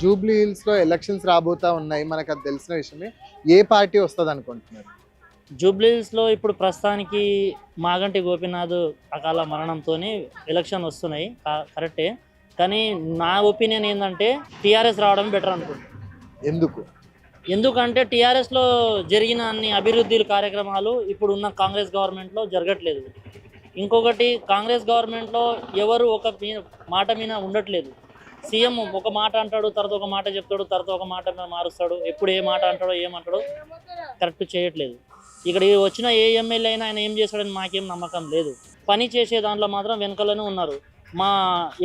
Jubilee hills లో elections రాబోతా ఉన్నాయి, మనకు అది తెలిసిన విషయమే. ఏ పార్టీ వస్తుంది అనుకుంటున్నారు? జూబ్లీస్లో ఇప్పుడు ప్రస్తుతానికి మాగంటి గోపీనాథ్ అకాల మరణంతో ఎలక్షన్ వస్తున్నాయి, కరెక్టే. కానీ నా ఒపీనియన్ ఏంటంటే టీఆర్ఎస్ రావడం బెటర్ అనుకుంటున్నాను. ఎందుకు? ఎందుకంటే టీఆర్ఎస్లో జరిగిన అన్ని అభివృద్ధి కార్యక్రమాలు ఇప్పుడు ఉన్న కాంగ్రెస్ గవర్నమెంట్లో జరగట్లేదు. ఇంకొకటి, కాంగ్రెస్ గవర్నమెంట్లో ఎవరు ఒక మాట మీద ఉండట్లేదు. సీఎం ఒక మాట అంటాడు, తర్వాత ఒక మాట చెప్తాడు, తర్వాత ఒక మాట మారుస్తాడు. ఎప్పుడు ఏ మాట అంటాడో ఏమంటాడో కరెక్ట్ చేయట్లేదు. ఇక్కడ వచ్చిన ఏ ఎమ్మెల్యే అయినా ఆయన ఏం చేస్తాడని మాకేం నమ్మకం లేదు. పని చేసే దాంట్లో మాత్రం వెనకలోనే ఉన్నారు. మా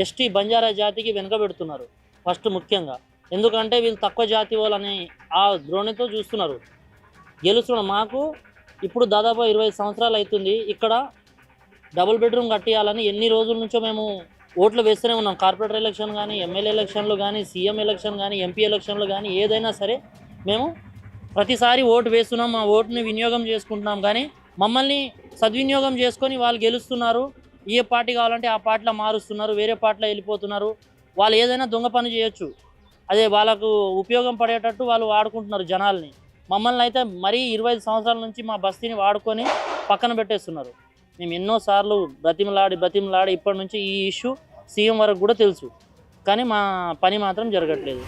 ఎస్టీ బంజారా జాతికి వెనుక పెడుతున్నారు ఫస్ట్ ముఖ్యంగా. ఎందుకంటే వీళ్ళు తక్కువ జాతి వాళ్ళని ఆ ద్రోణితో చూస్తున్నారు. గెలుస్తున్నాం. మాకు ఇప్పుడు దాదాపు 20 సంవత్సరాలు అవుతుంది. ఇక్కడ డబుల్ బెడ్రూమ్ కట్టియాలని ఎన్ని రోజుల నుంచో మేము ఓట్లు వేస్తూనే ఉన్నాం. కార్పొరేటర్ ఎలక్షన్ కానీ, ఎమ్మెల్యే ఎలక్షన్లు కానీ, సీఎం ఎలక్షన్ కానీ, ఎంపీ ఎలక్షన్లు కానీ, ఏదైనా సరే మేము ప్రతిసారి ఓటు వేస్తున్నాం. మా ఓటుని వినియోగం చేసుకుంటున్నాం. కానీ మమ్మల్ని సద్వినియోగం చేసుకొని వాళ్ళు గెలుస్తున్నారు. ఏ పార్టీ కావాలంటే ఆ పార్టీలో మారుస్తున్నారు, వేరే పార్టీలో వెళ్ళిపోతున్నారు. వాళ్ళు ఏదైనా దొంగ పని చేయొచ్చు, అదే వాళ్ళకు ఉపయోగం పడేటట్టు వాళ్ళు వాడుకుంటున్నారు జనాల్ని. మమ్మల్ని అయితే మరీ 25 సంవత్సరాల నుంచి మా బస్తీని వాడుకొని పక్కన పెట్టేస్తున్నారు. మేము ఎన్నోసార్లు బ్రతిమలాడి ఇప్పటి నుంచి ఈ ఇష్యూ సీఎం వరకు కూడా తెలుసు, కానీ మా పని మాత్రం జరగట్లేదు.